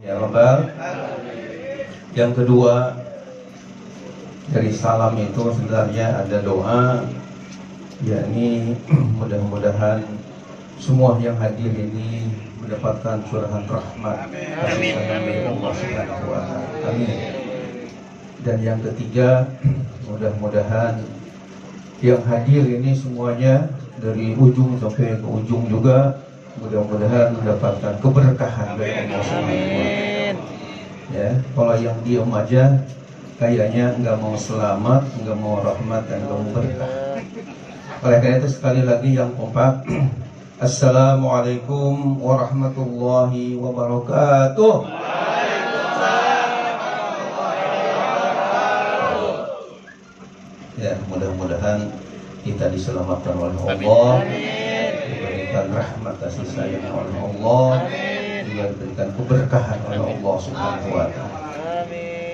Ya Rabbal. Yang kedua, dari salam itu sebenarnya ada doa, yakni mudah-mudahan semua yang hadir ini mendapatkan curahan rahmat dari Allah Subhanahu wa Ta'ala. Amin. Dan yang ketiga, mudah-mudahan yang hadir ini semuanya dari ujung sampai ke ujung juga mudah-mudahan mendapatkan keberkahan dari Allah Subhanahu wa Ta'ala. Ya, kalau yang diam aja kayaknya nggak mau selamat, nggak mau rahmat dan nggak mau berkah. Oleh karena itu sekali lagi yang kompak, Assalamualaikum warahmatullahi wabarakatuh. Ya, mudah-mudahan kita diselamatkan oleh Allah, diberikan rahmat kasih sayang oleh Allah, juga diberikan keberkahan oleh Allah Subhanahu wa Ta'ala.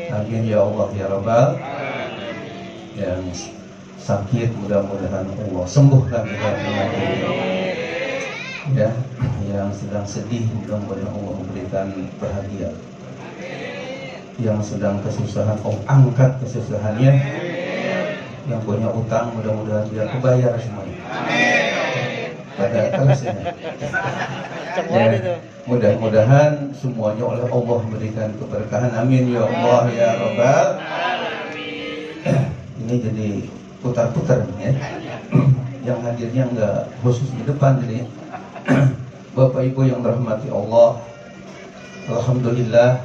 Amin ya Allah ya Rabbal. Yang sakit mudah-mudahan Allah sembuhkan ya, yang sedang sedih mudah-mudahan Allah memberikan bahagia, yang sedang kesusahan Allah angkat kesusahannya, yang punya utang mudah-mudahan dia kebayar semuanya. Pada terus ya. Mudah-mudahan semuanya oleh Allah memberikan keberkahan. Amin ya Allah ya Rabbal. Ini jadi putar-putar ya. Yang hadirnya enggak khusus di depan jadi. Bapak Ibu yang dirahmati Allah, alhamdulillah,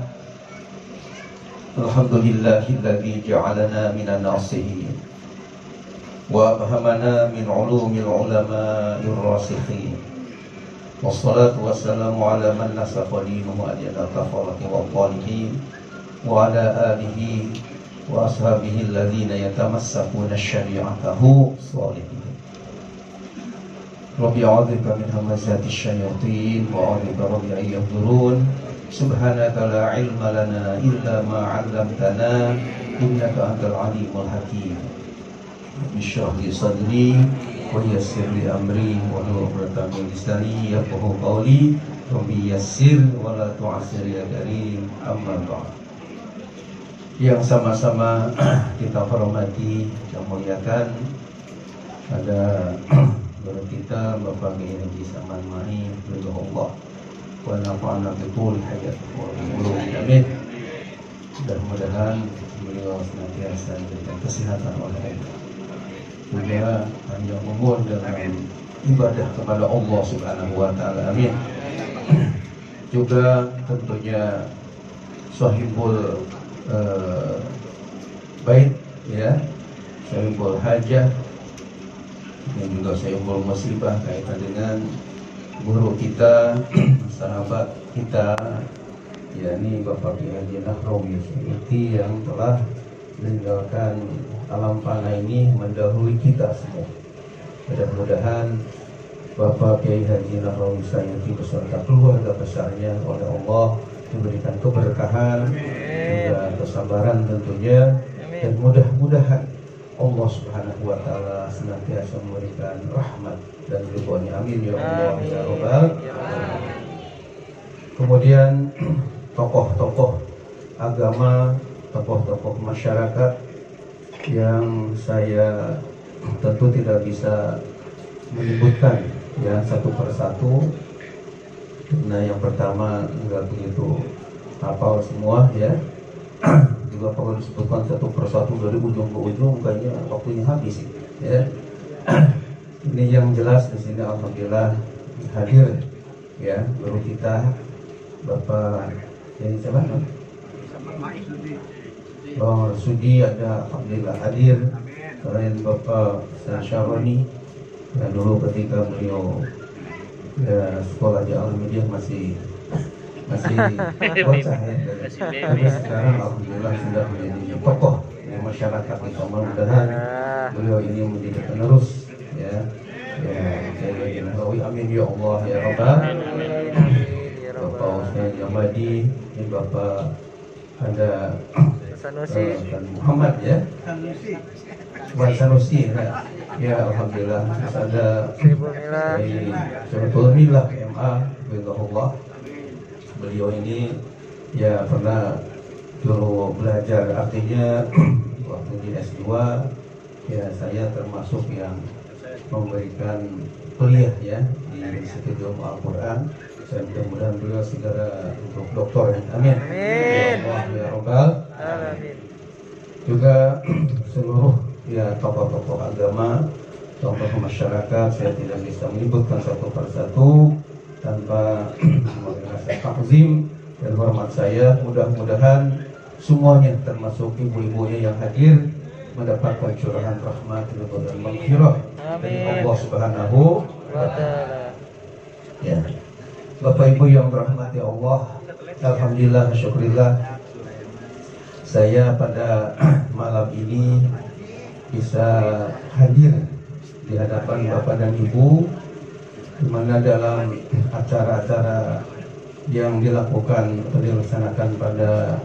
alhamdulillahilladzi ja'alana minan nasihin wa fahamana min ulumil ulama'ir rasikhin. Wassalatu wassalamu ala man nasafa dinuhu adiyana kafarati wa qalihin wa ala alihi wa ashabihi alladhina yatamassakuna syari'atahu salihin. Rabbi a'udzubika min hamazati syayatin wa a'udzubika rabbi an yahdurun. Subhanaka la ilma lana illa ma 'allamtana innaka antal alimul hakim. Bishrah li sadri wa yassir li amri wa hlul 'uqdatam min lisani yafqahu qawli. Rabbi yassir wa la tu'assir ya karim. Amma ba'd. Yang sama-sama kita hormati dan muliakan, ada guru kita Bapak Kiai Haji Saman Mani, Allah wa nafa'ana bi tul hayat wa ulum. Amin. Mudah-mudahan beliau senantiasa diberikan kesehatan oleh Allah, juga panjang umur dalam ibadah kepada Allah Subhanahu wa Ta'ala. Amin. Juga tentunya sahibul bait ya, sahibul hajah, yang juga sahibul musibah kaitan dengan guru kita, sahabat kita, yakni Bapak Kiai Haji Nahrawi Suyuti yang telah meninggalkan alam fana ini mendahului kita semua. Mudah-mudahan Bapak Kiai Haji Nahrawi Suyuti beserta keluarga besarnya oleh Allah diberikan keberkahan, juga kesabaran tentunya, dan mudah-mudahan Allah Subhanahu wa Ta'ala senantiasa memberikan rahmat dan ridhonya. Amin ya Allah ya Rabbal. Kemudian tokoh-tokoh agama, tokoh-tokoh masyarakat yang saya tentu tidak bisa menyebutkan ya satu persatu, karena yang pertama enggak begitu hafal semua ya. Juga kalau disebutkan satu persatu dari ujung ke ujung kayaknya waktunya habis ya. Ini yang jelas di sini alhamdulillah hadir ya guru kita Bapak yang siapa? Oh, Sudi ada alhamdulillah hadir. Selain Bapak Syaroni yang dulu ketika beliau ya, sekolah di Al-Media masih bocah ya, tapi sekarang alhamdulillah sudah menjadi tokoh ya, masyarakat kita. Mudah-mudahan beliau ini menjadi penerus ya Kiai Nahrawi. Amin ya Allah ya Rabbal. Bapak Ustaz Jamadi, ini Bapak ada Muhammad ya, Sanusi ya alhamdulillah. Ada Saiful Milah MA, Billahullah. Beliau ini ya pernah dulu belajar, artinya waktu di S2 ya saya termasuk yang memberikan kuliah ya di Institut Al-Quran. Saya mudah-mudahan beliau segera untuk doktor. Amin. Ya Allah ya Rabbal. Amin. Juga seluruh ya tokoh-tokoh agama, tokoh masyarakat, saya tidak bisa menyebutkan satu persatu tanpa merasa takzim dan hormat saya. Mudah-mudahan semuanya termasuk ibu-ibunya yang hadir mendapatkan curahan rahmat dan maghfirah dari Allah Subhanahu wa Ta'ala. Ya. Bapak Ibu yang dirahmati Allah, alhamdulillah, syukurillah, saya pada malam ini bisa hadir di hadapan Bapak dan Ibu, di mana dalam acara-acara yang dilakukan atau dilaksanakan pada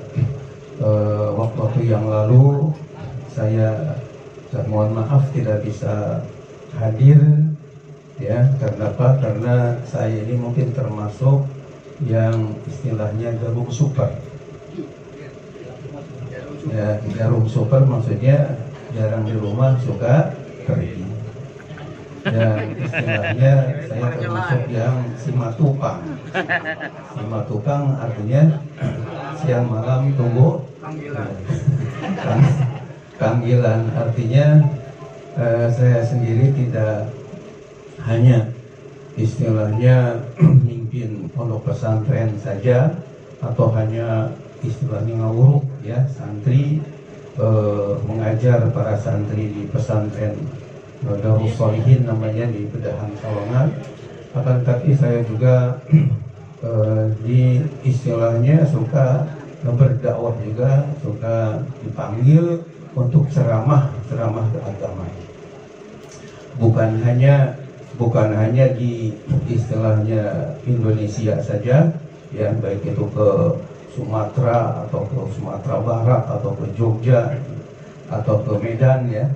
waktu-waktu yang lalu, saya mohon maaf tidak bisa hadir. Ya, karena apa? Karena saya ini mungkin termasuk yang istilahnya jarum super. Ya, jarum super maksudnya jarang di rumah, suka pergi. Dan istilahnya saya termasuk yang simatukang. Simatukang artinya siang malam tunggu panggilan. Artinya saya sendiri tidak hanya istilahnya mimpin pondok pesantren saja, atau hanya istilahnya ngawuruk ya, santri mengajar para santri di pesantren Darus Sholihin namanya di Pedahan Sawangan. Akan tetapi saya juga di istilahnya suka berdakwah juga, suka dipanggil untuk ceramah keagamaan. Bukan hanya di istilahnya Indonesia saja, ya, baik itu ke Sumatera atau ke Sumatera Barat atau ke Jogja atau ke Medan ya.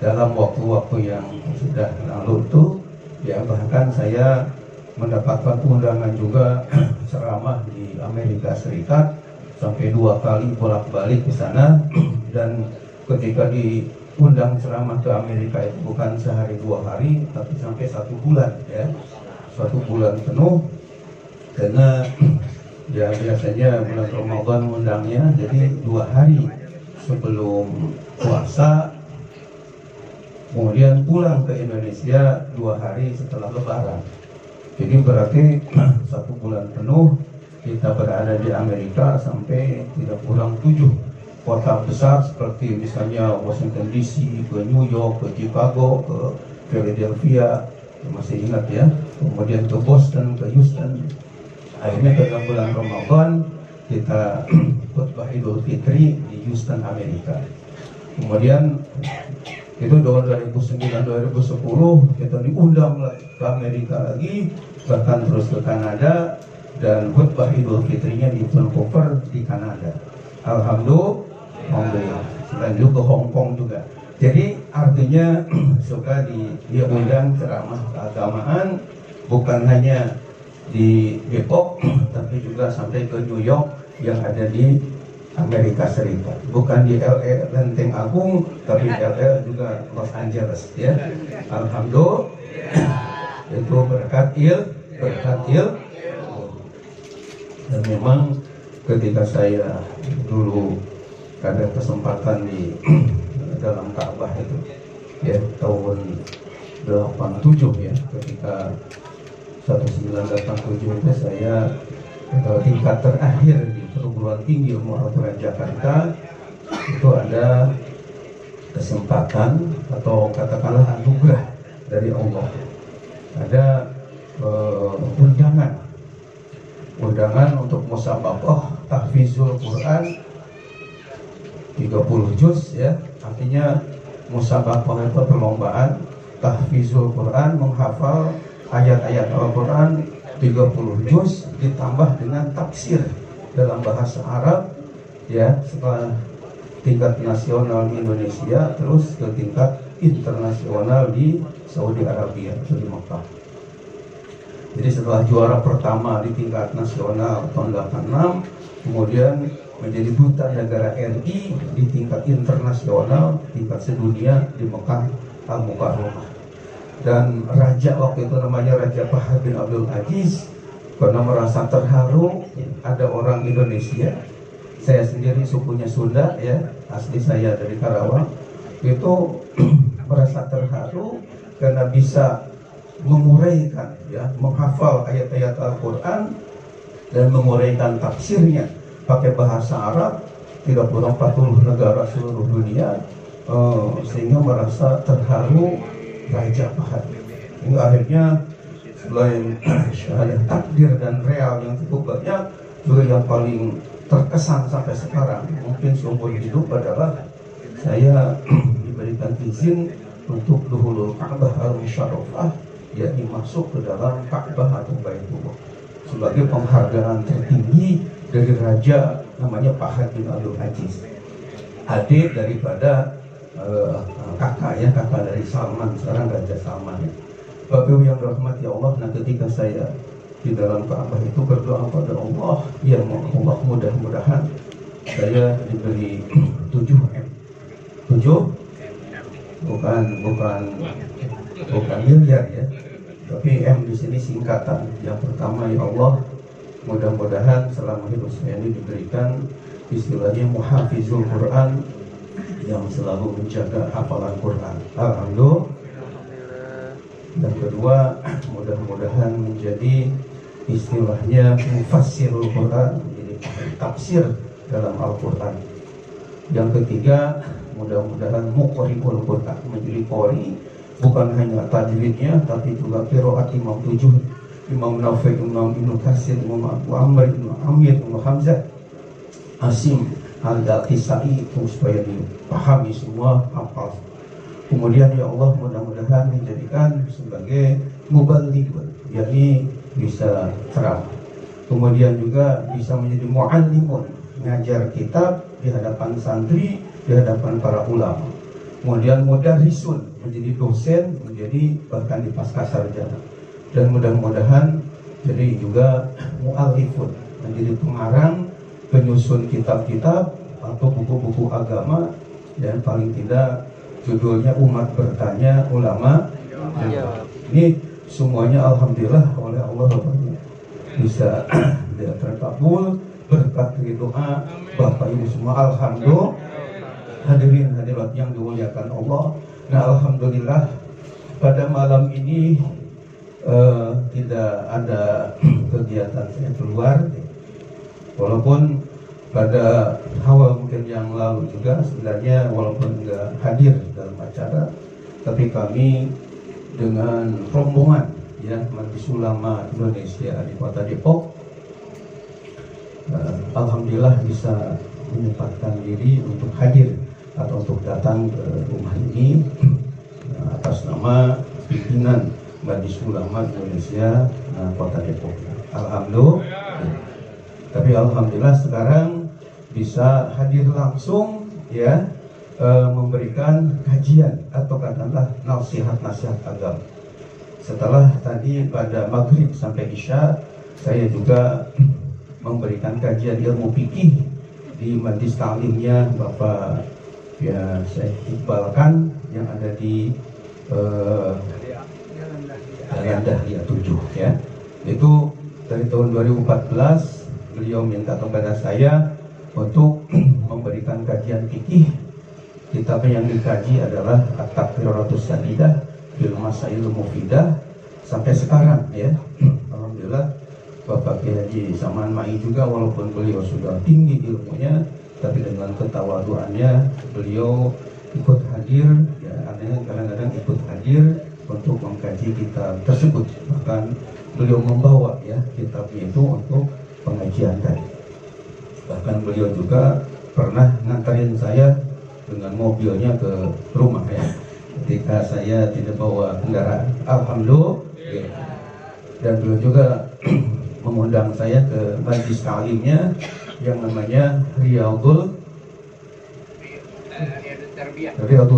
Dalam waktu-waktu yang sudah lalu itu ya, bahkan saya mendapatkan undangan juga ceramah di Amerika Serikat sampai 2 kali bolak-balik ke sana. Dan ketika diundang ceramah ke Amerika itu bukan sehari 2 hari, tapi sampai 1 bulan ya, 1 bulan penuh. Karena ya biasanya bulan Ramadan undangnya, jadi 2 hari sebelum puasa, kemudian pulang ke Indonesia 2 hari setelah Lebaran. Jadi berarti 1 bulan penuh kita berada di Amerika, sampai tidak kurang 7 kota besar seperti misalnya Washington DC, ke New York, ke Chicago, ke Philadelphia, masih ingat ya, kemudian ke Boston, ke Houston. Akhirnya dalam bulan Ramadan kita khutbah Idul Fitri di Houston, Amerika. Kemudian itu tahun 2009-2010 kita diundang ke Amerika lagi, bahkan terus ke Kanada, dan khutbah Idul Fitrinya di Vancouver di Kanada. Alhamdulillah. Selain itu ke Hong Kong juga. Jadi artinya suka diundang ceramah keagamaan, bukan hanya di Depok, tapi juga sampai ke New York yang ada di Amerika Serikat. Bukan di LA Lenteng Agung, tapi LA juga Los Angeles ya. Alhamdulillah. Itu berkat il. Dan memang ketika saya dulu ada kesempatan di dalam Ka'bah itu ya, tahun 87 ya, ketika 1987 itu saya tingkat terakhir di perguruan tinggi Ilmu Al-Quran Jakarta. Itu ada kesempatan atau katakanlah anugerah dari Allah, ada undangan untuk musabaqah tahfizul Quran 30 juz ya, artinya musabaqah itu perlombaan tahfizul Quran, menghafal ayat-ayat Al-Quran 30 juz ditambah dengan tafsir dalam bahasa Arab ya, setelah tingkat nasional di Indonesia terus ke tingkat internasional di Saudi Arabia atau di Mekah. Jadi setelah juara pertama di tingkat nasional tahun 86, kemudian menjadi duta negara RI di tingkat internasional, tingkat sedunia di Mekah Al-Mukarramah. Dan raja waktu itu namanya Raja Fahad bin Abdul Aziz, karena merasa terharu ada orang Indonesia. Saya sendiri sukunya Sunda ya, asli saya dari Karawang. Itu merasa terharu karena bisa menguraikan ya, menghafal ayat-ayat Al-Quran dan menguraikan tafsirnya pakai bahasa Arab 30-40 negara seluruh dunia, sehingga merasa terharu Raja Fahad. Ini akhirnya selain syahadat takdir dan real yang cukup banyak, juga yang paling terkesan sampai sekarang mungkin seumur hidup adalah saya diberikan izin untuk dukhulul Ka'bah al-Musharrafah, yakni masuk ke dalam Ka'bah atau Baitullah sebagai penghargaan tertinggi dari raja namanya Fahad bin Abdul Aziz, adik daripada kakak dari Salman, sekarang Raja Salman ya. Bapak yang dirahmati Allah, nah ketika saya di dalam Ka'bah itu berdoa pada Allah, ya Allah mudah-mudahan saya diberi 7M. 7 bukan miliar ya, tapi M di sini singkatan. Yang pertama, ya Allah mudah-mudahan selama hidup saya ini diberikan istilahnya muhafizul Quran, yang selalu menjaga hafalan Quran. Alhamdulillah. Dan kedua, mudah-mudahan menjadi istilahnya mufassirul Quran, menjadi tafsir dalam Al-Quran. Yang ketiga, mudah-mudahan muqri'ul Quran, menjadi qori, bukan hanya tajwidnya tapi juga qiraat Imam 7, Imam Nafi', Imam Ibnu Katsir, Imam Abu Amr, Imam Amir, Imam Hamzah, Asim, Al-Qisai, supaya dipahami semua, hafal. Kemudian ya Allah mudah-mudahan menjadikan sebagai muballigh, yakni bisa ceramah. Kemudian juga bisa menjadi muallimun, ngajar kitab di hadapan santri, di hadapan para ulama. Kemudian mudarrisun, menjadi dosen, menjadi bahkan di pasca sarjana. Dan mudah-mudahan jadi juga mu'allifun, menjadi pengarang, penyusun kitab-kitab atau buku-buku agama, dan paling tidak judulnya Umat Bertanya, Ulama. Ini semuanya alhamdulillah oleh Allah bisa terkabul berkat doa Bapak Ibu semua. Alhamdulillah. Hadirin hadirat yang dimuliakan Allah. Nah alhamdulillah pada malam ini tidak ada kegiatan saya keluar, walaupun pada awal mungkin yang lalu juga sebenarnya walaupun enggak hadir dalam acara, tapi kami dengan rombongan ya Majelis Ulama Indonesia di Kota Depok, alhamdulillah bisa menyempatkan diri untuk hadir atau untuk datang ke rumah ini atas nama pimpinan Majelis Ulama Indonesia Kota Depok. Alhamdulillah. Tapi alhamdulillah sekarang bisa hadir langsung ya, memberikan kajian atau katakanlah nasihat-nasihat agama. Setelah tadi pada maghrib sampai isya saya juga memberikan kajian ilmu fikih di Majelis Ta'limnya Bapak ya Syekh Iqbal Khan yang ada di Jalan Dahlia 7 ya. Itu dari tahun 2014 beliau minta kepada saya untuk memberikan kajian fikih. Kitab yang dikaji adalah At-Taqriratus Sadidah fil Masail Mufidah sampai sekarang ya. Alhamdulillah Bapak Kiai Haji Saman Mai juga, walaupun beliau sudah tinggi ilmunya, tapi dengan ketawaduannya beliau ikut hadir ya, kadang-kadang ikut hadir untuk mengkaji kitab tersebut. Bahkan beliau membawa ya kitabnya itu untuk pengajian tadi. Bahkan beliau juga pernah nganterin saya dengan mobilnya ke rumah ya, ketika saya tidak bawa kendaraan. Alhamdulillah ya. Dan beliau juga mengundang saya ke majelis ta'limnya yang namanya Riyadul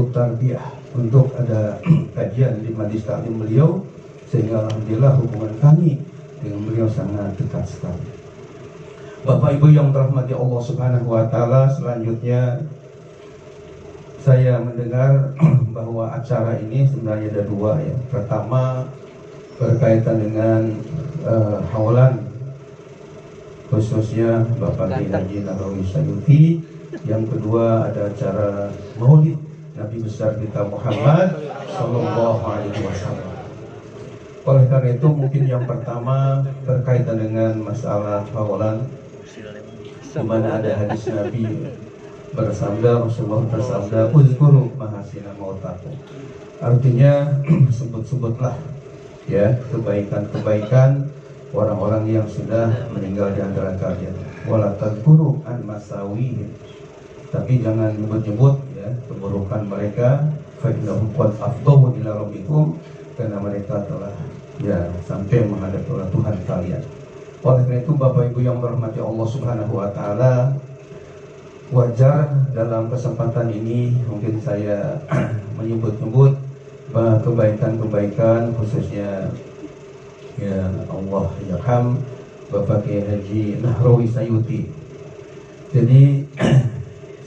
Tarbiyah untuk ada kajian di majelis ta'lim beliau, sehingga alhamdulillah hubungan kami dengan beliau sangat dekat sekali. Bapak Ibu yang dirahmati Allah Subhanahu wa taala, selanjutnya saya mendengar bahwa acara ini sebenarnya ada dua ya. Pertama berkaitan dengan haulan, khususnya Bapak Kiai Haji Nahrawi Sayuti. Yang kedua ada acara Maulid Nabi besar kita Muhammad Sallallahu Alaihi Wasallam. Oleh karena itu mungkin yang pertama berkaitan dengan masalah haulan, di mana ada hadis Nabi bersabda, Rasulullah bersabda, uzkuru mahasina mautakum. Artinya sebut-sebutlah ya kebaikan-kebaikan orang-orang yang sudah meninggal di antara kalian. Wala tadhkuru an masawihim. Tapi jangan nyebut-nyebut ya keburukan mereka. Fa innahum qad afdahu ila rabbikum, karena mereka telah ya sampai menghadap Tuhan kalian. Oleh karena itu Bapak Ibu yang dirahmati Allah Subhanahu wa taala, wajar dalam kesempatan ini mungkin saya menyebut-nyebut kebaikan-kebaikan, khususnya ya Allah yarham Bapak Kiai Haji Nahrawi Sayuti. Jadi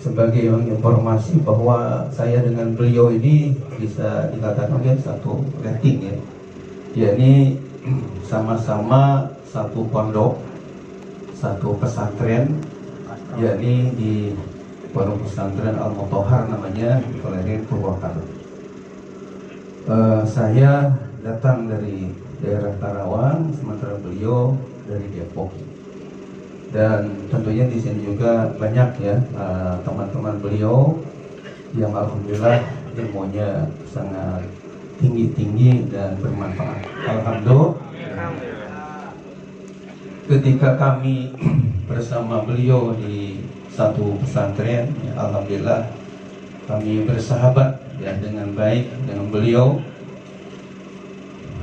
sebagai informasi bahwa saya dengan beliau ini bisa dikatakan satu rating ya, yakni sama-sama satu pondok, satu pesantren, yakni di Pondok Pesantren Al-Mutahhar namanya, di Keleren Purwakarta. Saya datang dari daerah Karawang, sementara beliau dari Depok. Dan tentunya di sini juga banyak ya teman-teman beliau yang alhamdulillah ilmunya sangat tinggi-tinggi dan bermanfaat. Alhamdulillah. Ketika kami bersama beliau di satu pesantren, ya, alhamdulillah kami bersahabat ya dengan baik dengan beliau.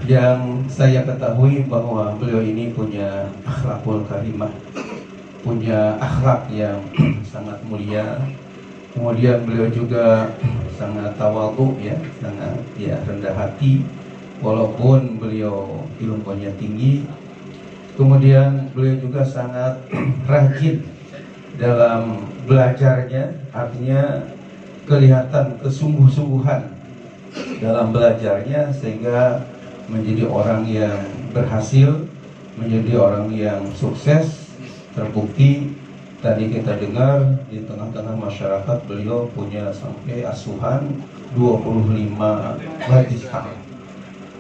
Yang saya ketahui bahwa beliau ini punya akhlakul karimah, punya akhlak yang sangat mulia. Kemudian beliau juga sangat tawadhu ya, sangat ya rendah hati walaupun beliau ilmunya tinggi. Kemudian beliau juga sangat rajin dalam belajarnya, artinya kelihatan kesungguh-sungguhan dalam belajarnya sehingga menjadi orang yang berhasil, menjadi orang yang sukses. Terbukti tadi kita dengar di tengah-tengah masyarakat beliau punya sampai asuhan 25 hadis.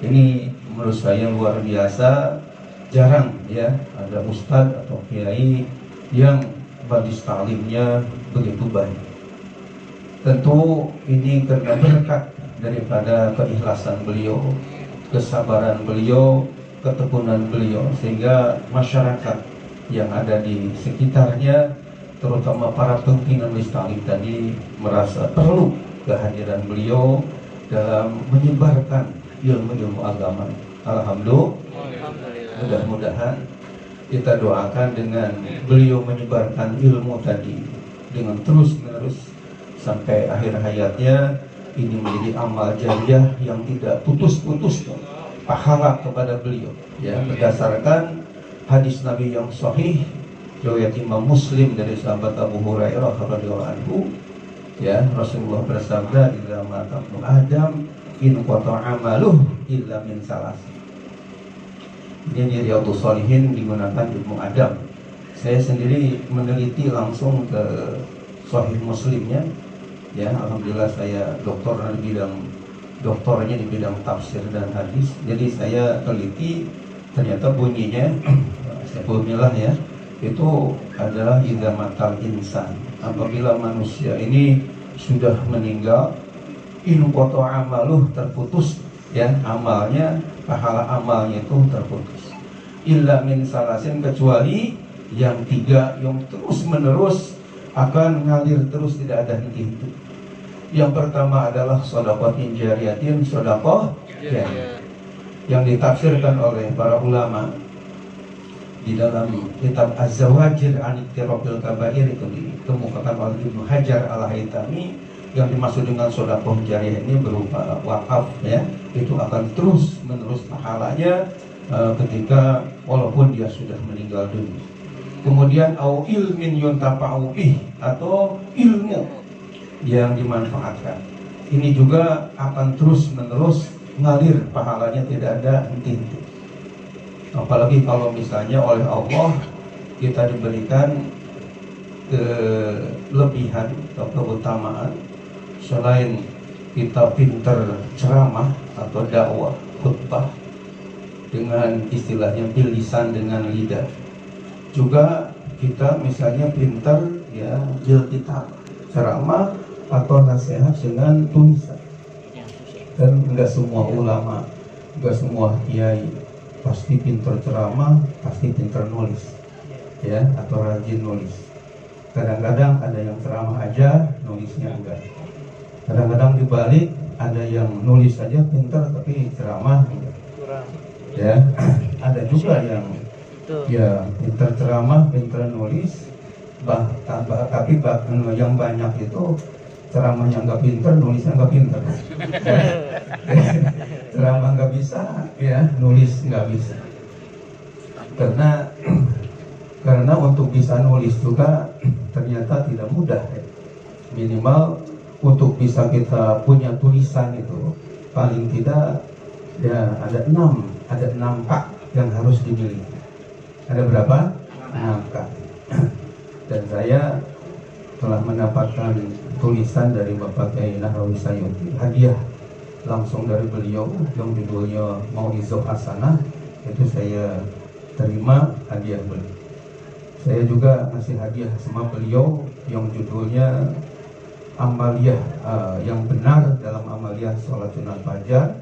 Ini menurut saya luar biasa. Jarang ya ada ustadz atau kiai yang hadis ta'limnya begitu baik. Tentu ini karena berkat daripada keikhlasan beliau, kesabaran beliau, ketekunan beliau, sehingga masyarakat yang ada di sekitarnya, terutama para pimpinan majelis ta'lim tadi, merasa perlu kehadiran beliau dalam menyebarkan ilmu-ilmu agama. Alhamdulillah. Mudah-mudahan kita doakan dengan beliau menyebarkan ilmu tadi dengan terus-menerus sampai akhir hayatnya, ini menjadi amal jariah yang tidak putus-putus pahala kepada beliau ya, berdasarkan hadis Nabi yang sahih riwayat Imam Muslim dari sahabat Abu Hurairah radhiyallahu anhu ya, Rasulullah bersabda, "Idza mata ibnu Adam in qata'a amaluhu illa min salas." Ini di Riyadhus Shalihin digunakan ilmu Adam. Saya sendiri meneliti langsung ke Sahih Muslimnya ya, alhamdulillah saya doktornya di bidang tafsir dan hadis. Jadi saya teliti, ternyata bunyinya sebelumnya ya, itu adalah idza matal insan, apabila manusia ini sudah meninggal, in qata'a amaluh, terputus ya amalnya, pahala amalnya itu terputus. Illa min salasin, kecuali yang tiga yang terus menerus akan ngalir terus, tidak ada henti-henti. Yang pertama adalah shadaqatin jariyatin, sedekah jariyah, yang ditafsirkan oleh para ulama di dalam kitab Az-Zawajir an Iqtirabil Kabair, itu dikemukakan oleh Ibnu Hajar Al-Haytami. Yang dimaksud dengan sedekah jariyah ini berupa wakaf ya, itu akan terus menerus pahalanya ketika walaupun dia sudah meninggal dunia. Kemudian au ilmin yuntafa'u bih, atau ilmu yang dimanfaatkan. Ini juga akan terus menerus ngalir pahalanya, tidak ada henti-henti. Apalagi kalau misalnya oleh Allah kita diberikan kelebihan atau keutamaan, selain kita pintar ceramah atau dakwah khutbah dengan istilahnya bil lisan, dengan lidah, juga kita misalnya pintar ya bil kitab, ceramah atau nasihat dengan tulisan. Dan enggak semua ulama, enggak semua kiai pasti pintar ceramah, pasti pintar nulis, ya, atau rajin nulis. Kadang-kadang ada yang ceramah aja, nulisnya enggak. Kadang-kadang dibalik, ada yang nulis aja pintar tapi ceramah enggak. Ya, ada juga yang ya pintar ceramah, pintar nulis, tapi yang banyak itu ceramahnya nggak pintar, nulisnya nggak pintar. Ceramah nggak bisa, ya nulis nggak bisa. Karena untuk bisa nulis juga ternyata tidak mudah. Minimal untuk bisa kita punya tulisan itu paling tidak ya ada 6 kak yang harus dimiliki. Ada berapa? 6 kak. Dan saya telah mendapatkan tulisan dari Bapak Kiai Nahrawi Sayuti, hadiah langsung dari beliau yang judulnya Mau'izah Hasanah. Itu saya terima hadiah beliau. Saya juga ngasih hadiah sama beliau yang judulnya Amaliyah yang benar dalam amaliyah sholat sunat fajar.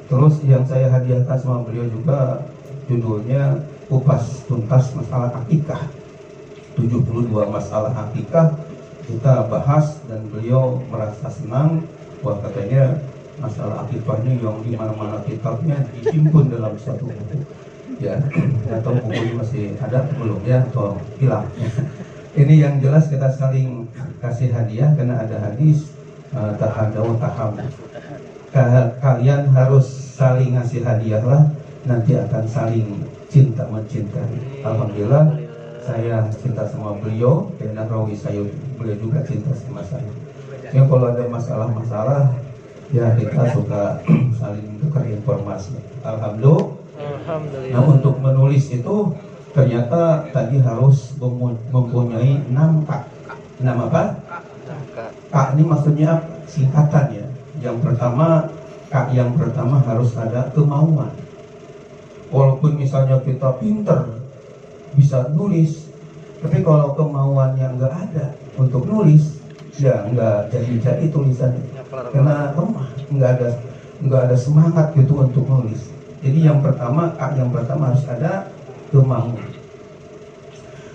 Terus yang saya hadiahkan sama beliau juga judulnya Kupas Tuntas Masalah Akikah, 72 masalah akikah kita bahas, dan beliau merasa senang. Wah, katanya masalah akikahnya yang di mana-mana kitabnya dihimpun dalam satu buku. Ya, atau bukunya masih ada belum ya, atau hilang. Ini yang jelas kita saling kasih hadiah karena ada hadis tahadau taham. Kalian harus saling ngasih hadiah lah, nanti akan saling cinta mencintai. Alhamdulillah saya cinta sama beliau, Kiai Nahrawi Sayuti. Beliau juga cinta sama saya. Ya, kalau ada masalah-masalah, ya kita suka saling tukar informasi. Alhamdulillah. Nah, untuk menulis itu ternyata tadi harus mempunyai 6 kak. 6 apa? Kak ini maksudnya singkatan ya. Yang pertama, kak yang pertama harus ada kemauan. Walaupun misalnya kita pinter bisa nulis, tapi kalau kemauannya nggak ada untuk nulis, ya nggak jadi tulisannya, karena lemah, nggak ada semangat gitu untuk nulis. Jadi yang pertama harus ada kemauan.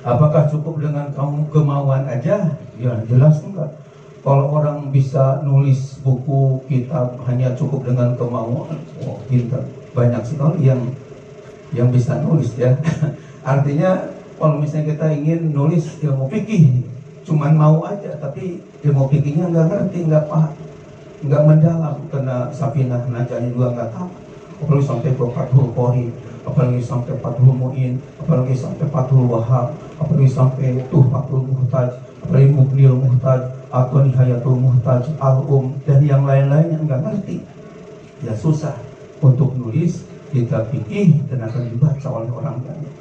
Apakah cukup dengan kemauan aja? Ya jelas enggak. Kalau orang bisa nulis buku kitab hanya cukup dengan kemauan, oh pintar. Banyak sekali yang bisa nulis ya. Artinya kalau misalnya kita ingin nulis ilmu fikih, cuman mau aja, tapi ilmu fikihnya nggak ngerti, nggak paham, nggak mendalam, karena Safinah Najahnya juga nggak tahu. Apalagi sampai ke Fathul Qori, apalagi sampai Fathul Mu'in, apalagi sampai Fathul Wahab, apalagi sampai Tuhfatul Muhtaj, apalagi Mughnil Muhtaj, atau Nihayatul Muhtaj, Al-Um, dan yang lain-lainnya nggak ngerti. Ya susah untuk nulis kitab fikih dan akan dibaca oleh orang banyak.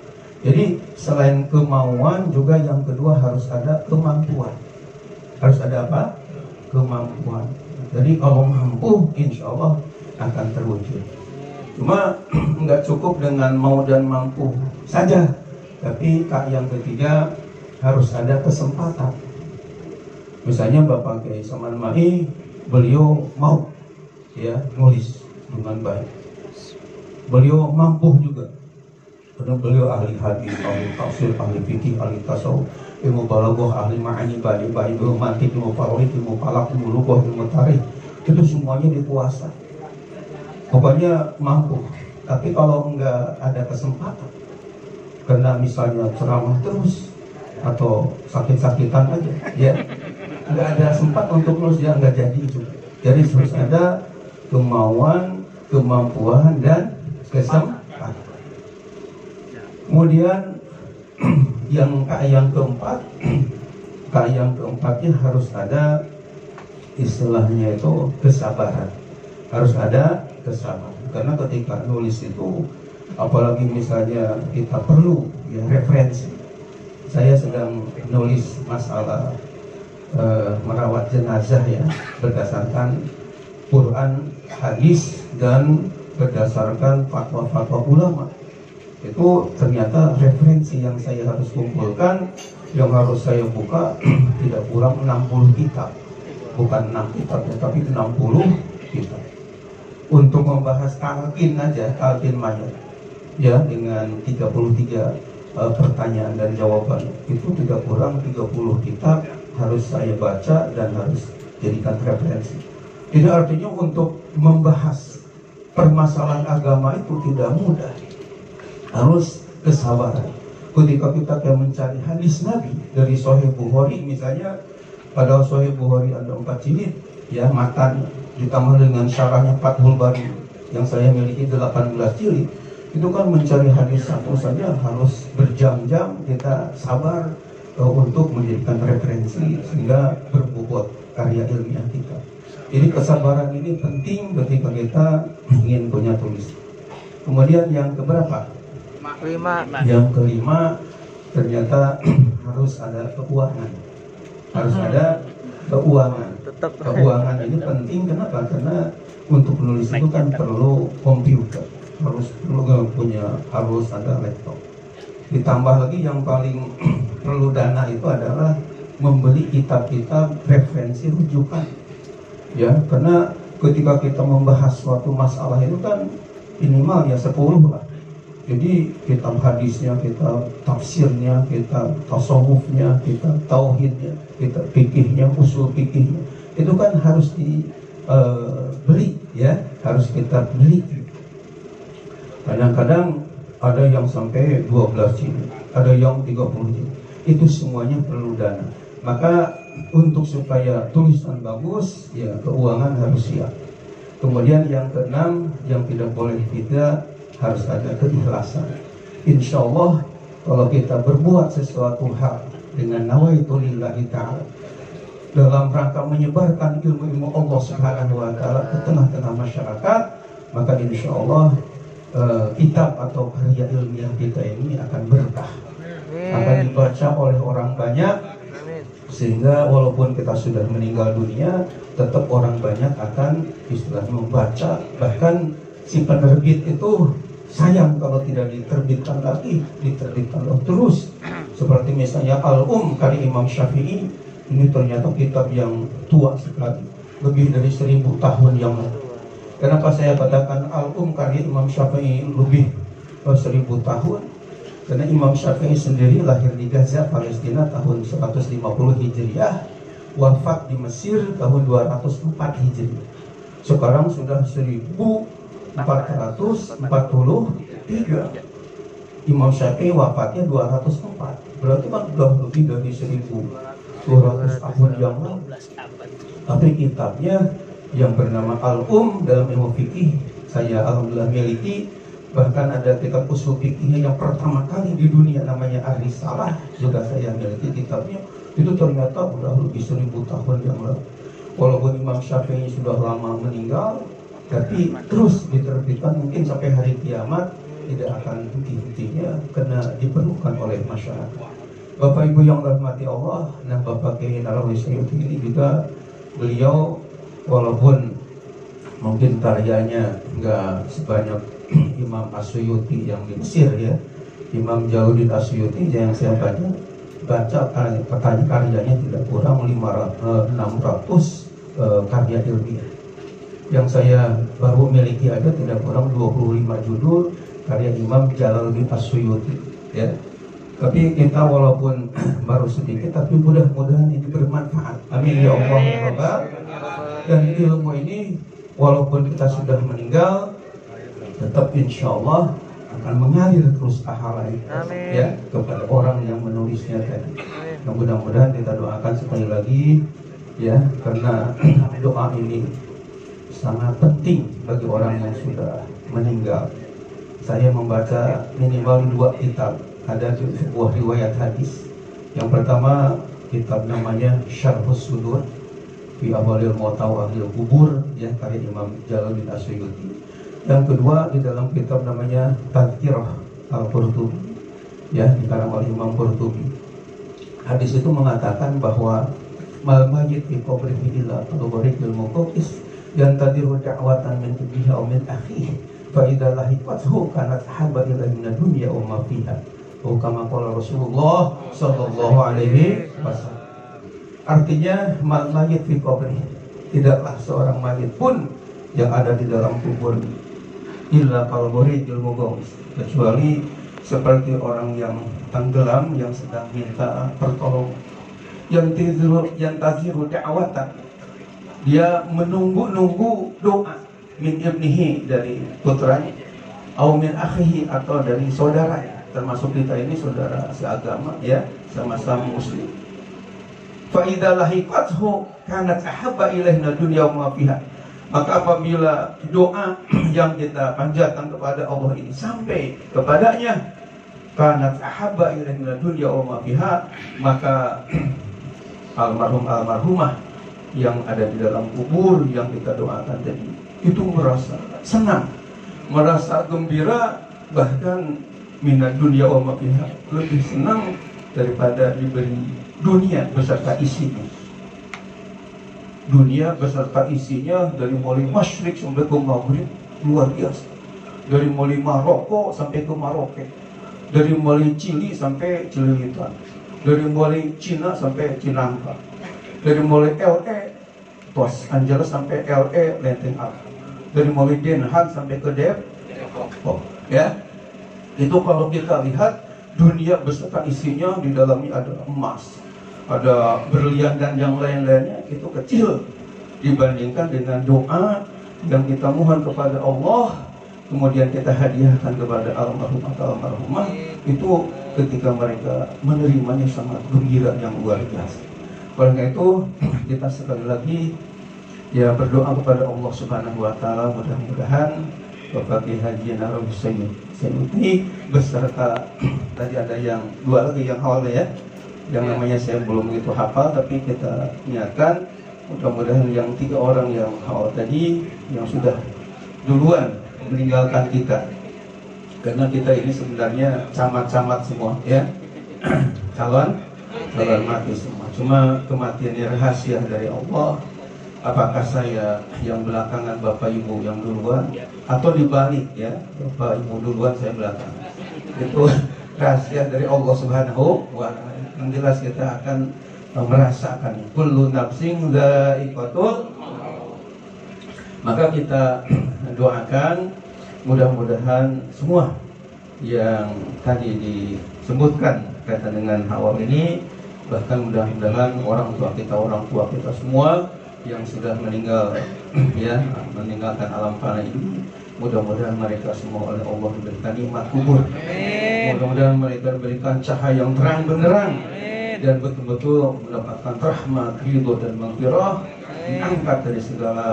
Jadi selain kemauan juga yang kedua harus ada kemampuan. Harus ada apa? Kemampuan. Jadi kalau mampu, insya Allah akan terwujud. Cuma nggak cukup dengan mau dan mampu saja, tapi kak yang ketiga harus ada kesempatan. Misalnya Bapak Kiai Saman Mai, beliau mau ya nulis dengan baik. Beliau mampu juga, karena beliau ahli hadis, ahli tafsir, ahli fikih, ahli tasawuf, ilmu balaghah, ahli ma'ani, ilmu mantiq, ilmu faraid, ilmu falak, ilmu lughah, ilmu tarikh, itu semuanya dikuasai. Pokoknya mampu. Tapi kalau nggak ada kesempatan, karena misalnya ceramah terus atau sakit-sakitan aja, ya nggak ada sempat untuk nulis, ya nggak jadi juga. Jadi harus ada kemauan, kemampuan, dan kesempatan. Kemudian yang keempat, yang keempatnya harus ada istilahnya itu kesabaran. Harus ada kesabaran. Karena ketika nulis itu, apalagi misalnya kita perlu ya referensi. Saya sedang nulis masalah merawat jenazah ya, berdasarkan Quran, hadis, dan berdasarkan fatwa-fatwa ulama. Itu ternyata referensi yang saya harus kumpulkan, yang harus saya buka tidak kurang 60 kitab. Bukan 6 kitab, tapi 60 kitab. Untuk membahas talqin aja, talqin mayat ya, dengan 33 pertanyaan dan jawaban, itu tidak kurang 30 kitab harus saya baca dan harus jadikan referensi. Jadi artinya untuk membahas permasalahan agama itu tidak mudah, harus kesabaran. Ketika kita mencari hadis Nabi dari Sahih Bukhari misalnya, pada Sahih Bukhari ada 4 jilid ya, matan ditambah dengan syarahnya Fathul Bari yang saya miliki 18 jilid. Itu kan mencari hadis satu saja harus berjam-jam, kita sabar untuk menjadikan referensi sehingga berbobot karya ilmiah kita. Jadi kesabaran ini penting ketika kita ingin punya tulis. Kemudian yang keberapa? Yang kelima, ternyata harus ada keuangan. Harus ada keuangan. Keuangan ini penting, kenapa? Karena untuk menulis itu kan perlu komputer, harus ada laptop. Ditambah lagi yang paling perlu dana itu adalah membeli kitab-kitab referensi rujukan. Ya, karena ketika kita membahas suatu masalah itu kan minimal ya 10 lah. Jadi kitab hadisnya, kitab tafsirnya, kitab tasawufnya, kitab tauhidnya, kitab fikihnya, usul fikihnya, itu kan harus dibeli ya, harus kita beli. Kadang-kadang ada yang sampai 12 jilid, ada yang 30 jilid. Itu semuanya perlu dana. Maka untuk supaya tulisan bagus, ya keuangan harus siap. Kemudian yang keenam, yang tidak boleh tidak, harus ada keikhlasan. Insya Allah kalau kita berbuat sesuatu hal dengan nawaitu lillahi ta'ala, dalam rangka menyebarkan ilmu-ilmu Allah Subhanahu wa Ta'ala ke tengah-tengah masyarakat, maka insya Allah kitab atau karya ilmiah kita ini akan berkah, akan dibaca oleh orang banyak, sehingga walaupun kita sudah meninggal dunia, tetap orang banyak akan istilahnya membaca. Bahkan si penerbit itu sayang kalau tidak diterbitkan lagi, diterbitkan terus. Seperti misalnya karya Imam Syafi'i, ini ternyata kitab yang tua sekali, lebih dari 1000 tahun yang lalu. Kenapa saya katakan karya Imam Syafi'i lebih 1000 tahun? Karena Imam Syafi'i sendiri lahir di Gaza, Palestina tahun 150 Hijriah, wafat di Mesir tahun 204 Hijriah. Sekarang sudah 1443. Imam Syafi'i wafatnya 204. Berarti kan sudah lebih dari 1200 tahun yang lalu. Tapi kitabnya yang bernama dalam ilmu fikih saya alhamdulillah miliki. Bahkan ada kitab usul fikihnya yang pertama kali di dunia namanya Ar-Risalah, juga saya miliki kitabnya. Itu ternyata sudah lebih 1000 tahun yang lalu. Walaupun Imam Syafi'i sudah lama meninggal, tapi terus diterbitkan, mungkin sampai hari kiamat tidak akan henti-hentinya karena diperlukan oleh masyarakat. Bapak Ibu yang dirahmati Allah, nah Bapak Kiai Narawi Sayyidi ini juga, beliau walaupun mungkin karyanya nggak sebanyak Imam Asyuyuti yang di Mesir ya, Imam Jalaluddin Asyuyuti yang saya baca karyanya tidak kurang 600 karya ilmiah. Yang saya baru miliki ada tidak kurang 25 judul karya Imam Jalaluddin Asyuyuti ya. Tapi kita walaupun baru sedikit, tapi mudah-mudahan ini bermanfaat. Amin ya Allah ya Rabbal. Dan ilmu ini walaupun kita sudah meninggal, tetap insya Allah akan mengalir terus pahalanya ya kepada orang yang menulisnya tadi. Nah, mudah-mudahan kita doakan sekali lagi ya, karena doa ini sangat penting bagi orang yang sudah meninggal. Saya membaca minimal 2 kitab ada sebuah riwayat hadis. Yang pertama kitab namanya Syarhus Sudur fi Awalil Mauta wa Ahlil Kubur, ya, karya Imam Jalaluddin Asyuyuti. Yang kedua di dalam kitab namanya Tadhkirah Al-Qurtubi, ya, dikarang oleh Imam Qurtubi. Hadis itu mengatakan bahwa mal mayyit fi qabrihi illa qalbarikil muqawqis yang tadiru da'watan min ibnihi aw min akhihi fa idza lahiqathu kanat habba ila min dunya wa ma fiha. Kama qala Rasulullah sallallahu alaihi wasallam. Artinya mal mayyit fi qabrihi, tidaklah seorang mayit pun yang ada di dalam kubur illa qalbarikil muqawqis, kecuali seperti orang yang tenggelam yang sedang minta pertolongan, yang taziru da'watan, dia menunggu-nunggu doa min ibnihi, dari putranya, au min akhihi, atau dari saudaranya, termasuk kita ini saudara seagama, ya, sama-sama muslim. Fa idza lahiqathu kanat ahabba ilaina dunya wa ma fiha. Maka apabila doa yang kita panjatkan kepada Allah ini sampai kepadanya, kanat ahabba ilaina dunya wa ma fiha, maka almarhum almarhumah yang ada di dalam kubur yang kita doakan tadi itu merasa senang, merasa gembira, bahkan minat dunia wa ma fiha, lebih senang daripada diberi dunia beserta isinya. Dunia beserta isinya dari mulai masyrik sampai ke maghrib, luar biasa. Dari mulai Maroko sampai ke Maroke, dari mulai Chili sampai Cililitan, dari mulai Cina sampai Cinangka, dari mulai LA Los Angeles sampai LA Lenteng Agung, dari mulai Den Haag sampai ke Depok, ya. Itu kalau kita lihat dunia beserta isinya, di dalamnya ada emas, ada berlian dan yang lain-lainnya, itu kecil dibandingkan dengan doa yang kita mohon kepada Allah, kemudian kita hadiahkan kepada almarhum atau almarhumah. Itu ketika mereka menerimanya sangat gembira yang luar biasa. Oleh itu kita sekali lagi ya berdoa kepada Allah Subhanahu wa taala, mudah-mudahan Bapak Kiai Haji Narawi Sayyuti beserta tadi ada yang dua lagi yang awal, ya, yang namanya saya belum begitu hafal, tapi kita niatkan mudah-mudahan yang 3 orang yang awal tadi yang sudah duluan meninggalkan kita, karena kita ini sebenarnya camat-camat semua, ya, calon mati semua. Cuma kematiannya rahasia dari Allah. Apakah saya yang belakangan, Bapak Ibu yang duluan, atau dibalik, ya, Bapak Ibu duluan, saya belakangan. Itu rahasia dari Allah Subhanahu wa ta'ala. Yang jelas kita akan merasakan kullu nafsin dha'iqatul. Maka kita doakan mudah-mudahan semua yang tadi disebutkan kaitan dengan awal ini, bahkan mudah-mudahan orang tua kita semua yang sudah meninggal, ya, meninggalkan alam fana ini, mudah-mudahan mereka semua oleh Allah diberikan nikmat kubur. Mudah-mudahan mereka diberikan cahaya yang terang benderang dan betul-betul mendapatkan rahmat, ridho dan maghfirah, diangkat dari segala,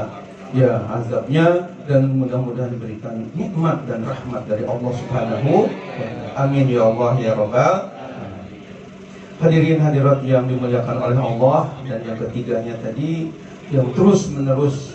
ya, azabnya, dan mudah-mudahan diberikan nikmat dan rahmat dari Allah Subhanahu wa ta'ala. Amin ya Allah ya Rabbal. Hadirin hadirat yang dimuliakan oleh Allah, dan yang ketiganya tadi yang terus menerus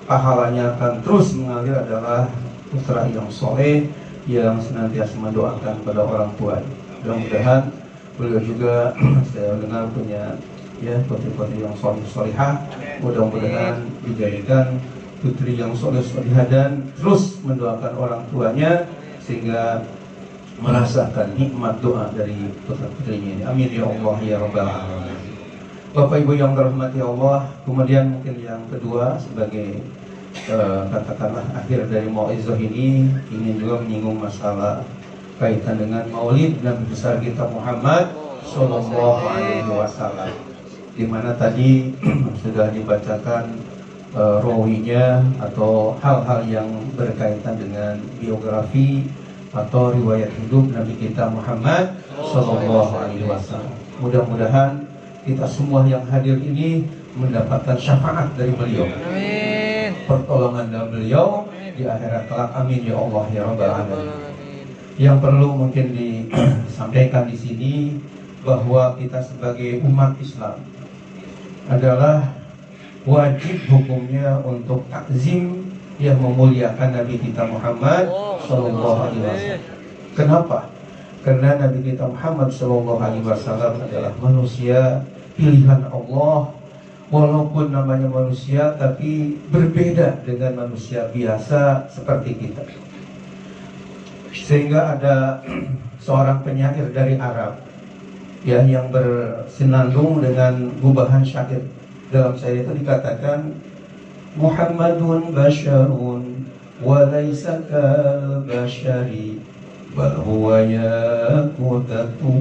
pahalanya akan terus mengalir adalah putra yang soleh yang senantiasa mendoakan pada orang tua. Mudah-mudahan beliau juga saya dengar punya, ya, putri-putri yang soleh-solehah. Mudah-mudahan dijadikan putri yang soleh-solehah dan terus mendoakan orang tuanya sehingga merasakan nikmat doa dari putra-putrinya ini. Amin ya Allah ya Rabbal alamin. Bapak Ibu yang dirahmati Allah, kemudian mungkin yang kedua sebagai katakanlah akhir dari mau'izah ini, ingin juga menyinggung masalah kaitan dengan maulid Nabi besar kita Muhammad Sallallahu Alaihi Wasallam, di mana tadi sudah dibacakan rawinya atau hal-hal yang berkaitan dengan biografi atau riwayat hidup Nabi kita Muhammad Sallallahu Alaihi Wasallam. Mudah-mudahan kita semua yang hadir ini mendapatkan syafaat dari beliau, pertolongan dari beliau di akhirat kelak. Amin ya Allah ya Rabbal alamin. Yang perlu mungkin disampaikan di sini bahwa kita sebagai umat Islam adalah wajib hukumnya untuk takzim yang memuliakan Nabi kita Muhammad Sallallahu Alaihi Wasallam. Kenapa? Karena Nabi kita Muhammad Sallallahu Alaihi Wasallam adalah manusia pilihan Allah. Walaupun namanya manusia, tapi berbeda dengan manusia biasa seperti kita. Sehingga ada seorang penyair dari Arab ya, yang bersenandung dengan gubahan syair. Dalam syair itu dikatakan, Muhammadun basyarun wa laysa kal basyari bal huwa yaqutatun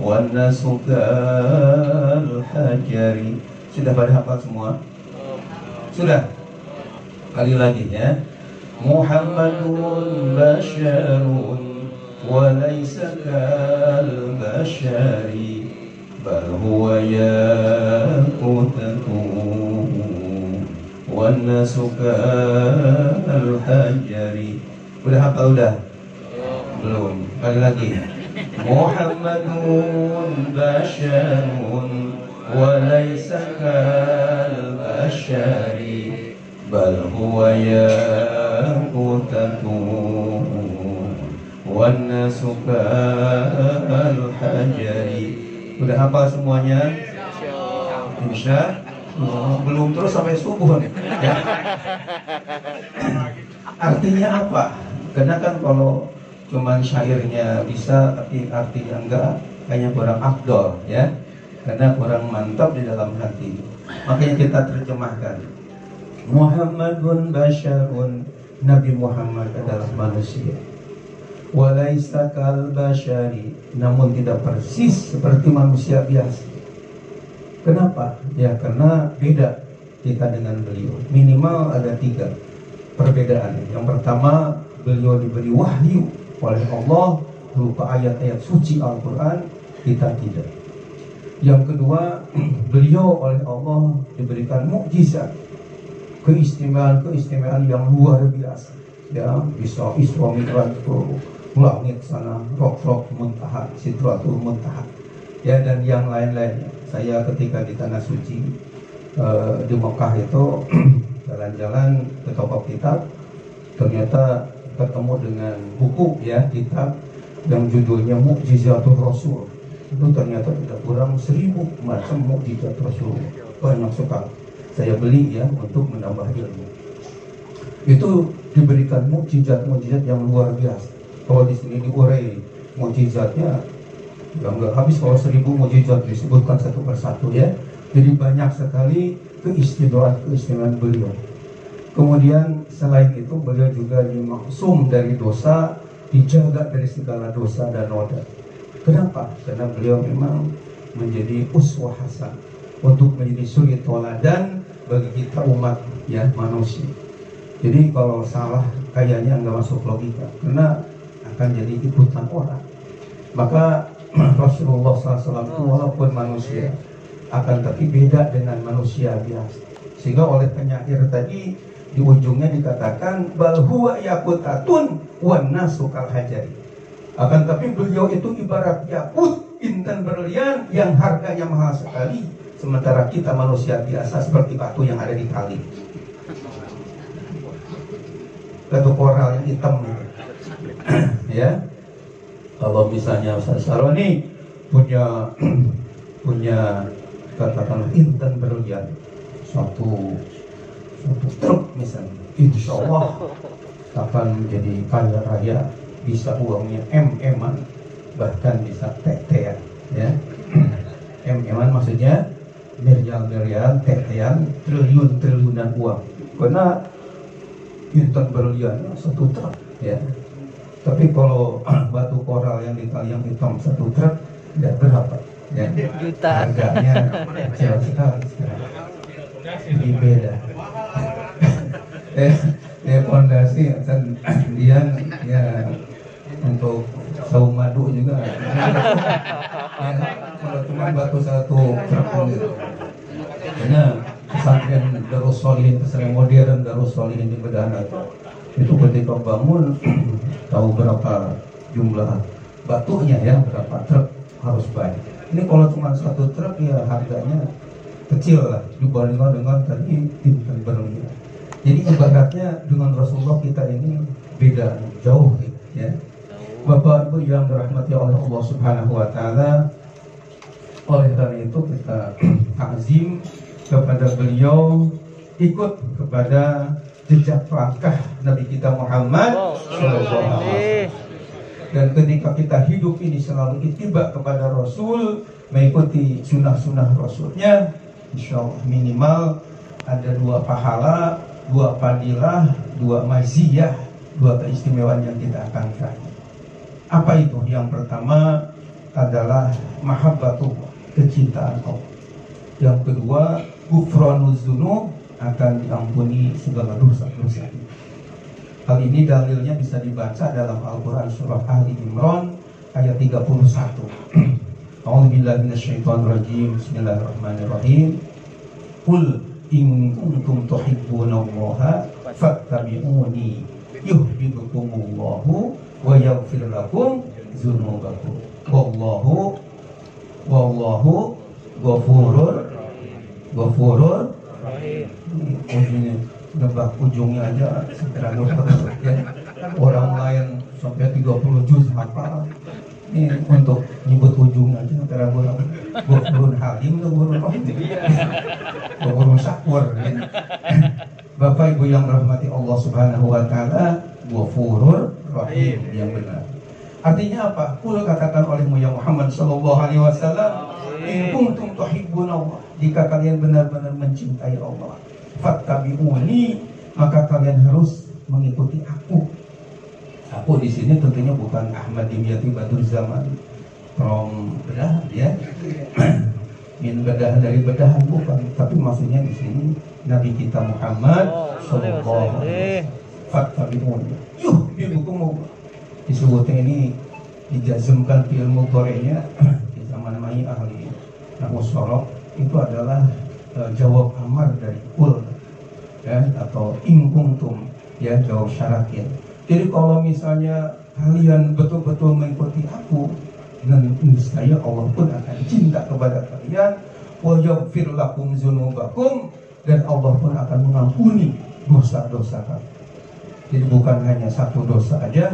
wan nasu kal hajari. Sudah pada hafal semua? Sudah? Kali lagi ya. Muhammadun basyarun wa laysa kal basyari bal huwa yaqutatun wan nasu kal hajari. Udah hafal udah? Belum. Kali lagi. Muhammadun basyarun wa laysa kal basyari bal huwa yaqutatun wan nasu kal hajari. Udah hafal semuanya? Insya Allah. Belum, terus sampai subuh ya. Artinya apa? Karena kan kalau cuman syairnya bisa tapi artinya enggak, kayaknya kurang afdol ya. Karena kurang mantap di dalam hati. Makanya kita terjemahkan. Muhammadun basyarun, Nabi Muhammad adalah manusia. Walaisa kal basyari, namun tidak persis seperti manusia biasa. Kenapa? Ya karena beda kita dengan beliau. Minimal ada 3 perbedaan. Yang pertama, beliau diberi wahyu oleh Allah berupa ayat-ayat suci Al-Quran, kita tidak. Yang kedua, beliau oleh Allah diberikan mukjizat, keistimewaan yang luar biasa. Ya, bisa Isra Mi'raj ke langit sana, Rok Muntaha, Sidratul Muntaha. Ya, dan yang lain-lainnya. Saya ketika di Tanah Suci di Mekah itu jalan-jalan ke toko kitab, ternyata ketemu dengan buku ya, kitab yang judulnya Mukjizatul Rasul. Itu ternyata tidak kurang 1000 macam mukjizat Rasul. Banyak sekali. Saya beli ya untuk menambah ilmu. Itu diberikan mukjizat yang luar biasa. Kalau di sini diurai mukjizatnya ya nggak habis kalau 1000 mukjizat disebutkan satu persatu ya. Jadi banyak sekali keistimewaan beliau. Kemudian selain itu beliau juga dimaksum dari dosa, dijaga dari segala dosa dan noda. Kenapa? Karena beliau memang menjadi uswah hasan, untuk menjadi suri toladan bagi kita umat ya manusia. Jadi kalau salah kayaknya nggak masuk logika, karena akan jadi ikutan orang. Maka Rasulullah SAW itu walaupun manusia, akan tapi beda dengan manusia biasa. Sehingga oleh penyair tadi di ujungnya dikatakan bal huwa yaqutatun wan nasu kal hajari. Akan tapi beliau itu ibarat yakut, intan berlian yang harganya mahal sekali, sementara kita manusia biasa seperti batu yang ada di kali. Batu koral yang hitam ya. Kalau misalnya Ustaz Saroni punya katakanlah intan berlian suatu truk misalnya, insya Allah akan menjadi kaya raya, bisa uangnya M-an, bahkan bisa TT-an ya. M-an maksudnya miliar-miliar, TT-an triliun-triliunan uang, karena intan berlian satu truk ya. Tapi kalau batu koral yang di kali yang hitam satu truk ya berapa ya? Juta. Harganya jauh sekali sekarang. Jadi beda. Fondasi dan kemudian ya untuk saung madu juga. Ya, kalau cuma batu satu truk gitu. Karena pesantren Darus Sholihin, pesantren modern Darus Sholihin di Bedana itu Itu ketika bangun tahu berapa jumlah batunya ya, berapa truk harus bayar. Ini kalau cuma satu truk ya harganya kecil lah dibandingkan dengan tadi timkan berlian. Jadi ibaratnya dengan Rasulullah kita ini beda jauh ya. Bapak Ibu yang dirahmati oleh Allah Subhanahu wa taala, oleh karena itu kita takzim kepada beliau, ikut kepada jejak langkah Nabi kita Muhammad sallallahu alaihi wasallam. Dan ketika kita hidup ini selalu ittiba kepada Rasul, mengikuti sunnah-sunnah Rasulnya, insya Allah minimal ada 2 pahala, 2 fadilah, 2 maziyah, 2 keistimewaan yang kita akan raih. Apa itu? Yang pertama adalah mahabbatu, kecintaan Allah. Yang kedua, ghufranuz dzunub, akan diampuni segala dosa-dosa. Hal ini dalilnya bisa dibaca dalam Al-Quran surah Ali Imran ayat 31. A'udzubillahi minasyaitonirrajim. Bismillahirrahmanirrahim. Qul in kuntum tuhibbunallaha fattabi'uni yuhibbukumullahu wa yaghfir lakum dzunubakum. Wallahu ghafurur rahim. Nebak ujungnya aja segera ya. Orang lain sampai 30 juz hafal. Ini untuk nyebut ujungnya aja antara Ghafurun Halim atau Ghafurun Rahim. Ghafurun Syakur ya. Bapak Ibu yang rahmati Allah Subhanahu wa taala, Ghafurur Rahim yang benar. Artinya apa? Qul, katakan olehmu ya Muhammad sallallahu alaihi wasallam, in kuntum tuhibbunallah, jika kalian benar-benar mencintai Allah, fattabi'uni, maka kalian harus mengikuti aku. Aku di sini tentunya bukan Ahmad Dimyati Badur Zaman from bedah ya. Min bedah dari bedahan bukan, tapi maksudnya di sini Nabi kita Muhammad sallallahu alaihi wasallam. Fattabi'uni yuhibbukumullah. Disebutnya ini dijazmkan di ilmu Korea di zaman ahli nahwu sorof, itu adalah jawab amar dari kul ya, atau in kuntum ya, jawab syarat ya. Jadi kalau misalnya kalian betul-betul mengikuti aku, dan niscaya Allah pun akan cinta kepada kalian, wa yaghfir lakum dzunubakum, dan Allah pun akan mengampuni dosa-dosa kalian. Jadi bukan hanya satu dosa aja,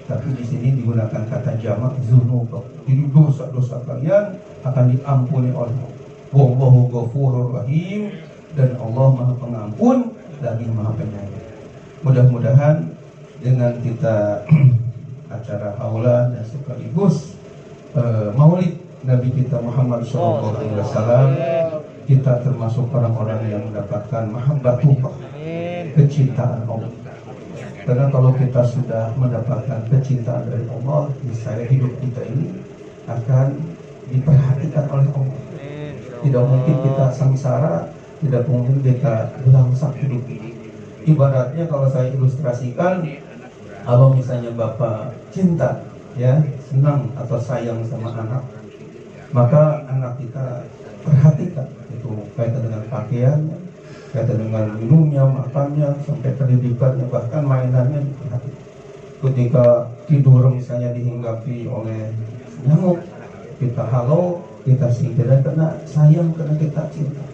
tapi di sini digunakan kata jamak dzunub. Jadi dosa-dosa kalian akan diampuni oleh Allah. Wallahu ghafurur rahim, dan Allah Maha Pengampun lagi Maha Penyayang. Mudah-mudahan dengan kita acara haula dan sekaligus Maulid Nabi kita Muhammad SAW, kita termasuk orang-orang yang mendapatkan mahabbatullah, kecintaan Allah. Karena kalau kita sudah mendapatkan kecintaan dari Allah, niscaya hidup kita ini akan diperhatikan oleh Allah. Tidak mungkin kita sengsara, tidak mungkin kita belangsak hidup ini. Ibaratnya kalau saya ilustrasikan, kalau misalnya Bapak cinta, ya, senang atau sayang sama anak, maka anak kita perhatikan, itu kaitan dengan pakaiannya, kaitan dengan minumnya, makannya, sampai pendidikannya, bahkan mainannya diperhatikan. Ketika tidur misalnya dihinggapi oleh nyamuk, kita halau, kita singkir, karena sayang, karena kita cinta.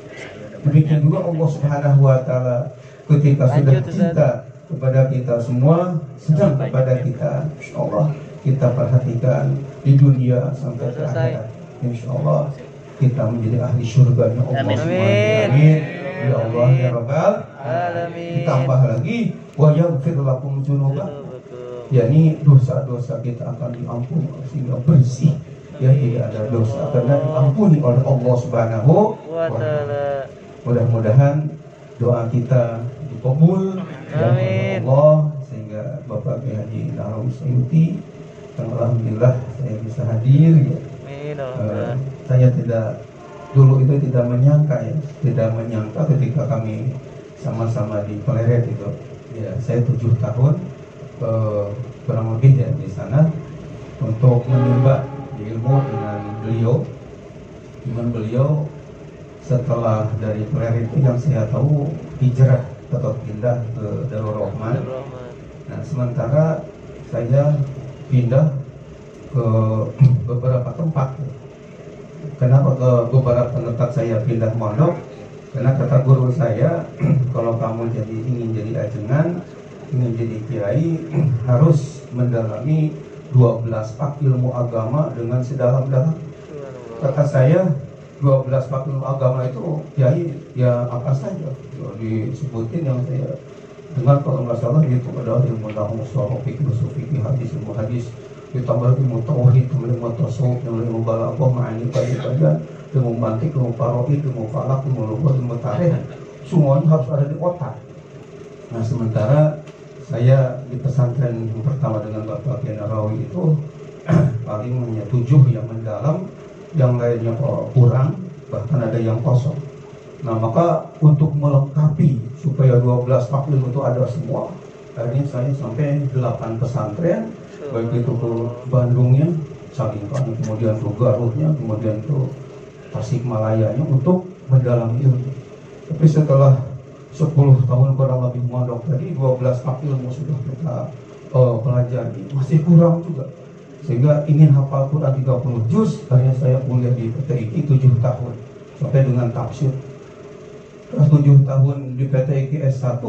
Demikian juga Allah Subhanahu wa taala ketika sudah cinta kepada kita semua, sedang kepada kita, insyaallah kita perhatikan di dunia sampai ke akhirat. Insyaallah kita menjadi ahli surganya Allah Subhanahu wa taala. Amin. Ya Allah ya Rabbal alamin. Ditambah lagi wa yaghfir lakum dzunubakum, yakni dosa-dosa kita akan diampuni sehingga bersih, ya, tidak ada dosa karena diampuni oleh Allah Subhanahu wa taala. Mudah-mudahan doa kita dikabul ya Allah, sehingga Bapak Haji Nahrawi Sayuti, yang alhamdulillah saya bisa hadir ya. Saya dulu tidak menyangka ya, tidak menyangka ketika kami sama-sama di Pleret itu ya, saya 7 tahun kurang lebih ya di sana untuk menimba ilmu dengan beliau. Dengan beliau setelah dari Pleret itu yang saya tahu hijrah atau pindah ke Darul Rahman Nah, sementara saya pindah ke beberapa tempat. Kenapa ke beberapa tempat saya pindah mondok? Karena kata guru saya, kalau kamu ingin jadi ajengan, ingin jadi kiai, harus mendalami 12 pak ilmu agama dengan sedalam-dalam. Kata saya, 12 pak ilmu agama itu kiai ya apa saja disebutin yang saya dengar, kalau nggak salah itu adalah ilmu nahwu, sharh, fikih, ushul fikih, hadis, ilmu hadis, ditambah lagi ilmu tauhid, ilmu tasawuf, ilmu balaghah, ma'ani, kajian, ilmu mantik, ilmu faraid, ilmu falak, ilmu lughat, ilmu tarikh, semuanya harus ada di otak. Nah, sementara saya di pesantren yang pertama dengan Bapak Kiai Narawi itu paling hanya 7 yang mendalam, yang lainnya kurang, bahkan ada yang kosong. Nah, maka untuk melengkapi supaya 12 pak ilmu itu ada semua, akhirnya saya sampai 8 pesantren, baik itu ke Bandungnya, Salingkan, kemudian ke Garutnya, kemudian ke Tasikmalayanya untuk mendalami ilmu. Tapi setelah 10 tahun kurang lebih mondok tadi, 12 pak ilmu sudah kita pelajari, masih kurang juga. Sehingga ingin hafal Quran 30 juz, akhirnya saya kuliah di PTIQ 7 tahun sampai dengan tafsir. 7 tahun di PTIQ S1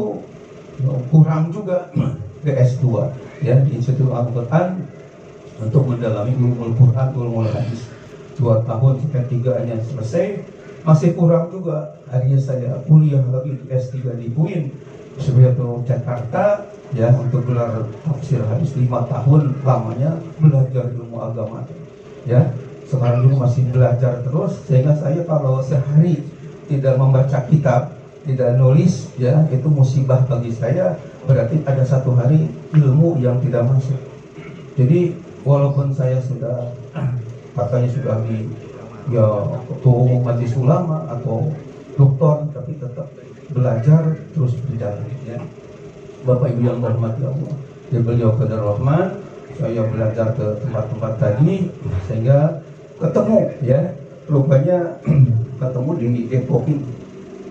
kurang juga ke S2 ya di Institut Al-Quran untuk mendalami ilmu Al-Quran, ilmu hadis. 2 tahun sampai 3-nya selesai, masih kurang juga. Akhirnya saya kuliah lagi di S3 di UIN Subianto Jakarta ya untuk gelar tafsir hadis. 5 tahun lamanya belajar ilmu agama ya. Sekarang ini masih belajar terus, sehingga saya kalau sehari tidak membaca kitab, tidak nulis ya, itu musibah bagi saya. Berarti ada 1 hari ilmu yang tidak masuk. Jadi walaupun saya sudah katanya sudah di ketua umum majelis ulama atau doktor, tapi tetap belajar terus berjalan ya. Bapak Ibu yang berhormati Allah, ya beliau qadar rahman, saya belajar ke tempat-tempat tadi sehingga ketemu ya, rupanya ketemu di Depok ini.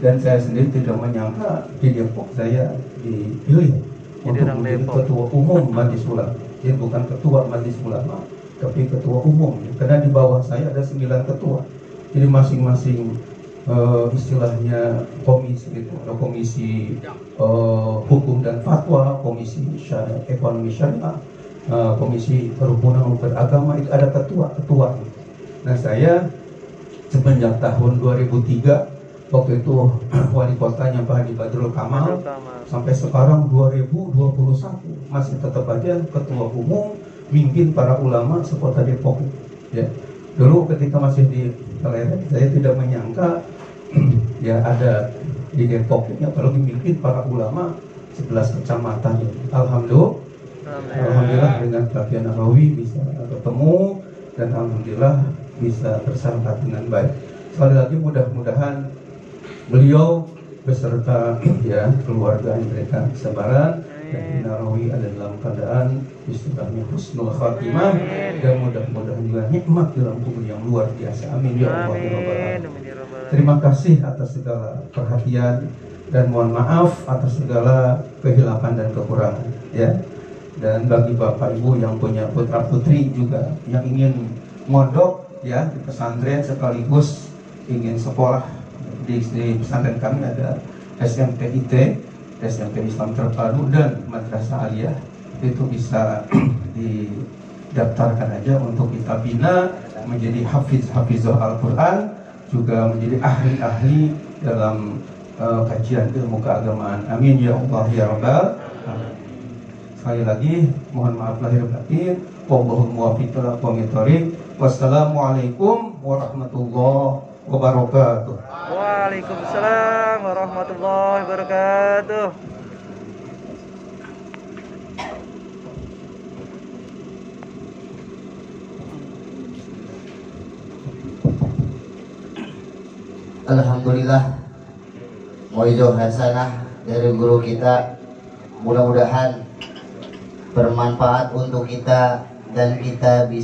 Dan saya sendiri tidak menyangka di Depok saya dipilih untuk menjadi ketua umum majelis ulama. Jadi bukan ketua majelis ulama, tapi ketua umum. Karena di bawah saya ada 9 ketua. Jadi masing-masing istilahnya komisi itu, ada komisi hukum dan fatwa, komisi ekonomi syariah, komisi kerukunan beragama, itu ada ketua. Nah, saya semenjak tahun 2003 waktu itu wali kotanya Pak Haji Badrul Kamal, sampai sekarang 2021 masih tetap aja ketua umum, mimpin para ulama sekota Depok ya. Dulu ketika masih di Teleret, saya tidak menyangka ya ada di Depok ini apalagi mimpin para ulama 11 kecamatan. Alhamdulillah dengan Pak Kiai Narawi bisa ketemu, dan alhamdulillah bisa tersangkat dengan baik. Sekali lagi mudah-mudahan beliau beserta ya keluarga yang mereka kesabaran, dan Narawi ada dalam keadaan istilahnya husnul khatimah, dan mudah-mudahan juga nikmat dalam kubur yang luar biasa. Amin ya Allah ya Rabbal alamin. Terima kasih atas segala perhatian dan mohon maaf atas segala kehilapan dan kekurangan ya. Dan bagi Bapak Ibu yang punya putra putri juga yang ingin mondok ya di pesantren sekaligus ingin sekolah di pesantren kami, ada SMPIT, SMP Islam Terpadu, dan Madrasah Aliyah, itu bisa didaftarkan aja untuk kita bina menjadi hafizah Al-Quran, juga menjadi ahli-ahli dalam kajian ilmu keagamaan. Amin ya Allah ya Rabbal. Sekali lagi mohon maaf lahir batin. Wallahul muwaffiq ila aqwamit thoriq. Wassalamualaikum warahmatullahi wabarakatuh. Waalaikumsalam warahmatullahi wabarakatuh. Alhamdulillah, mauidhah hasanah dari guru kita, mudah-mudahan bermanfaat untuk kita dan kita bisa